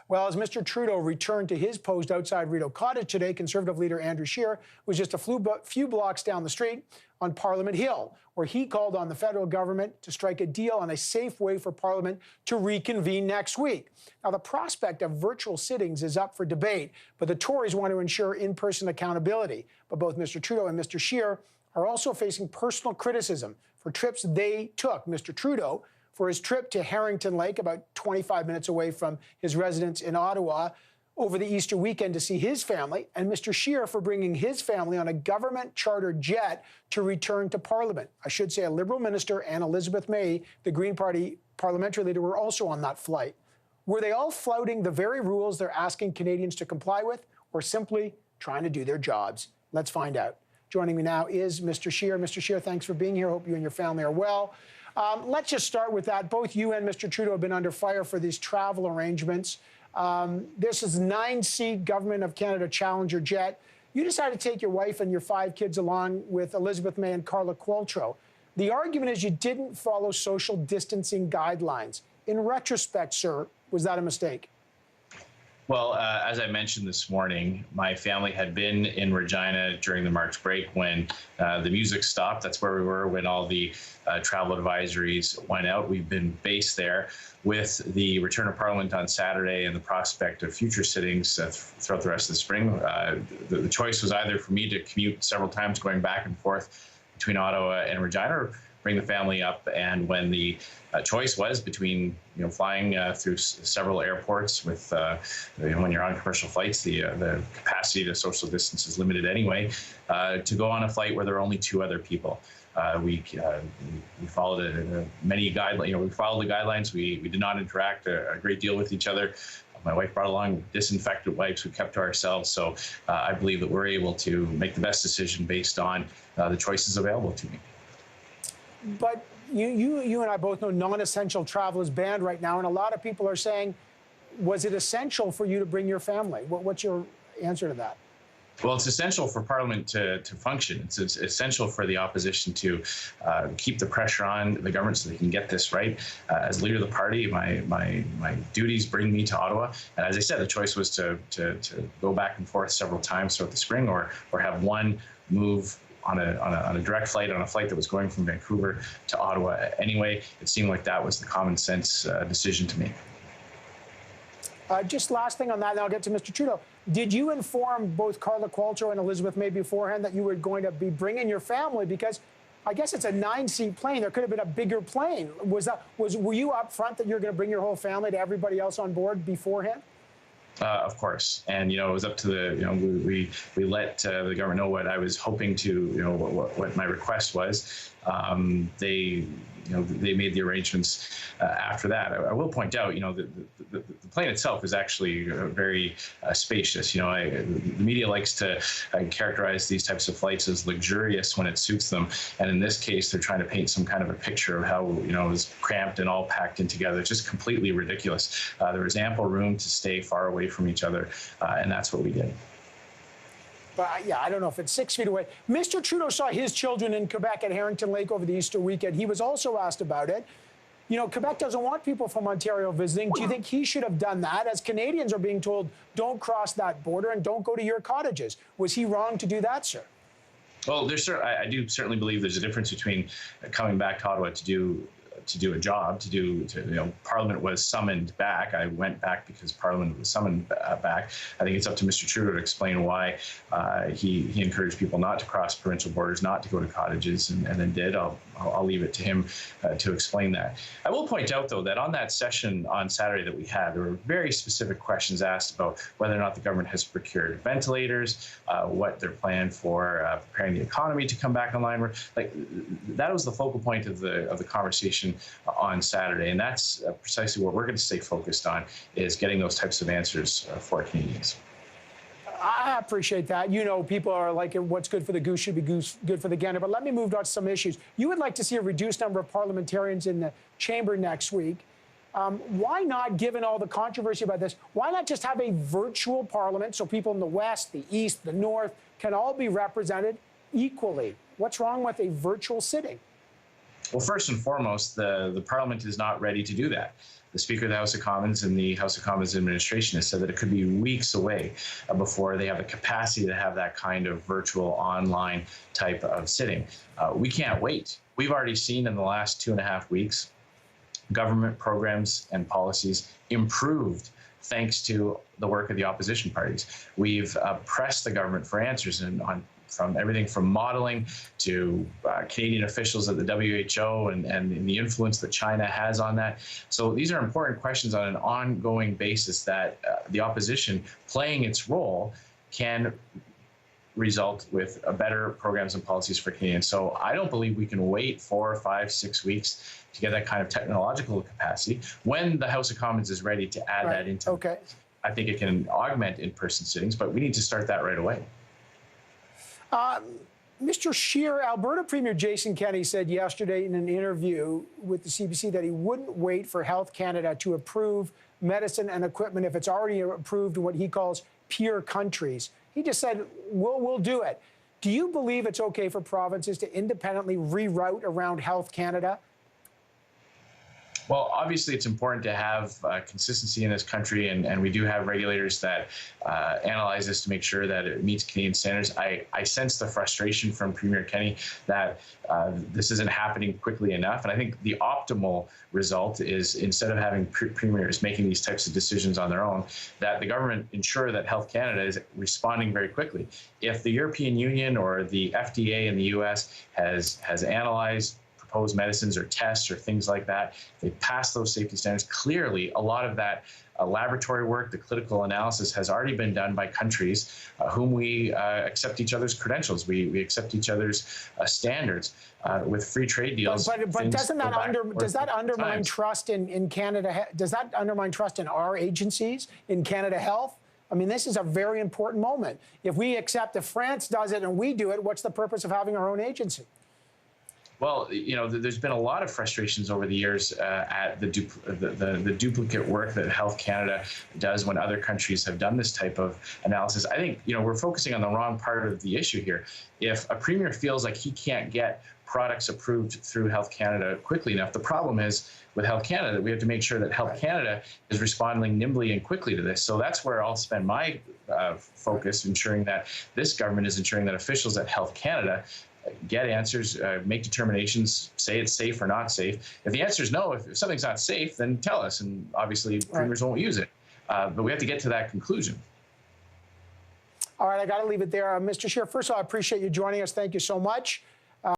Well, as Mr. Trudeau returned to his post outside Rideau Cottage today, Conservative leader Andrew Scheer was just a few blocks down the street on Parliament Hill, where he called on the federal government to strike a deal on a safe way for Parliament to reconvene next week. Now, the prospect of virtual sittings is up for debate, but the Tories want to ensure in-person accountability. But both Mr. Trudeau and Mr. Scheer are also facing personal criticism for trips they took. Mr. Trudeau for his trip to Harrington Lake, about 25 minutes away from his residence in Ottawa, over the Easter weekend to see his family, and Mr. Scheer for bringing his family on a government-chartered jet to return to Parliament. I should say a Liberal minister and Elizabeth May, the Green Party parliamentary leader, were also on that flight. Were they all flouting the very rules they're asking Canadians to comply with, or simply trying to do their jobs? Let's find out. Joining me now is Mr. Scheer. Mr. Scheer, thanks for being here. Hope you and your family are well. Let's just start with that. Both you and Mr. Trudeau have been under fire for these travel arrangements. This is a 9-seat Government of Canada Challenger jet. You decided to take your wife and your 5 kids along with Elizabeth May and Carla Qualtrough. The argument is you didn't follow social distancing guidelines. In retrospect, sir, was that a mistake? Well, as I mentioned this morning, my family had been in Regina during the March break when the music stopped. That's where we were when all the travel advisories went out. We've been based there. With the return of Parliament on Saturday and the prospect of future sittings throughout the rest of the spring, the choice was either for me to commute several times going back and forth between Ottawa and Regina, or bring the family up. And when the choice was between flying through several airports with when you're on commercial flights, the capacity to social distance is limited anyway, to go on a flight where there are only 2 other people. We followed many guidelines. We followed the guidelines. We did not interact a great deal with each other. My wife brought along disinfectant wipes we kept to ourselves. So I believe that we're able to make the best decision based on the choices available to me. But you and I both know non-essential travel is banned right now, and a lot of people are saying, was it essential for you to bring your family? What's your answer to that? Well, it's essential for Parliament to function. It's essential for the opposition to keep the pressure on the government so they can get this right. As leader of the party, my duties bring me to Ottawa. And as I said, the choice was to go back and forth several times throughout the spring, or have one move on a direct flight, on a flight that was going from Vancouver to Ottawa anyway. It seemed like that was the common sense decision to make. Just last thing on that, and I'll get to Mr. Trudeau. Did you inform both Carla Qualtrough and Elizabeth May beforehand that you were going to be bringing your family? Because I guess it's a 9-seat plane. There could have been a bigger plane. Were you up front that you're going to bring your whole family to everybody else on board beforehand? Of course, and it was up to the we let the government know what I was hoping to what my request was. They made the arrangements after that. I will point out, the plane itself is actually very spacious. The media likes to characterize these types of flights as luxurious when it suits them, and in this case, they're trying to paint some kind of a picture of how it was cramped and all packed in together. It's just completely ridiculous. There was ample room to stay far away from each other, and that's what we did. But yeah, I don't know if it's 6 feet away. Mr. Trudeau saw his children in Quebec at Harrington Lake over the Easter weekend. He was also asked about it. Quebec doesn't want people from Ontario visiting. Do you think he should have done that? As Canadians are being told, don't cross that border and don't go to your cottages. Was he wrong to do that, sir? Well, I do certainly believe there's a difference between coming back to Ottawa to do a job, Parliament was summoned back. I went back because Parliament was summoned back. I think it's up to Mr. Trudeau to explain why he encouraged people not to cross provincial borders, not to go to cottages, and then did. I'll leave it to him to explain that. I will point out, though, that on that session on Saturday that we had, there were very specific questions asked about whether or not the government has procured ventilators, what their plan for preparing the economy to come back online were. That was the focal point of the conversation on Saturday, and that's precisely what we're going to stay focused on, is getting those types of answers for Canadians. I appreciate that. People are like, what's good for the goose should be good for the gander. But let me move on to some issues. You would like to see a reduced number of parliamentarians in the chamber next week. Why not, given all the controversy about this, why not just have a virtual parliament so people in the West, the East, the North can all be represented equally? What's wrong with a virtual sitting? Well, first and foremost, the Parliament is not ready to do that. the Speaker of the House of Commons and the House of Commons administration has said that it could be weeks away before they have the capacity to have that kind of virtual online type of sitting. We can't wait. We've already seen in the last 2.5 weeks government programs and policies improved thanks to the work of the opposition parties. We've pressed the government for answers from everything from modeling to Canadian officials at the WHO and the influence that China has on that. So these are important questions on an ongoing basis that the opposition playing its role can result with better programs and policies for Canadians. So I don't believe we can wait 4, 5, 6 weeks to get that kind of technological capacity. When the House of Commons is ready to add that into, I think it can augment in-person sittings, but we need to start that right away. Mr. Scheer, Alberta Premier Jason Kenney said yesterday in an interview with the CBC that he wouldn't wait for Health Canada to approve medicine and equipment if it's already approved in what he calls peer countries. He just said, we'll do it. Do you believe it's okay for provinces to independently reroute around Health Canada? Well, obviously, it's important to have consistency in this country, and we do have regulators that analyze this to make sure that it meets Canadian standards. I sense the frustration from Premier Kenney that this isn't happening quickly enough, and I think the optimal result is, instead of having premiers making these types of decisions on their own, that the government ensure that Health Canada is responding very quickly. If the European Union or the FDA in the US has analyzed proposed medicines or tests or things like that, they pass those safety standards. Clearly, a lot of that laboratory work, the clinical analysis, has already been done by countries whom we accept each other's credentials. We accept each other's standards with free trade deals. But doesn't that does that undermine trust in Canada? Does that undermine trust in our agencies, in Canada Health? I mean, this is a very important moment. If we accept, if France does it and we do it, what's the purpose of having our own agency? Well, you know, there's been a lot of frustrations over the years at the duplicate work that Health Canada does when other countries have done this type of analysis. I think, you know, we're focusing on the wrong part of the issue here. If a premier feels like he can't get products approved through Health Canada quickly enough, the problem is with Health Canada that we have to make sure that Health Canada is responding nimbly and quickly to this. So that's where I'll spend my focus, ensuring that this government is ensuring that officials at Health Canada get answers, make determinations, say it's safe or not safe. If the answer is no, if something's not safe, then tell us, and obviously premiers won't use it. But we have to get to that conclusion. All right, I got to leave it there. Mr. Scheer, first of all, I appreciate you joining us. Thank you so much.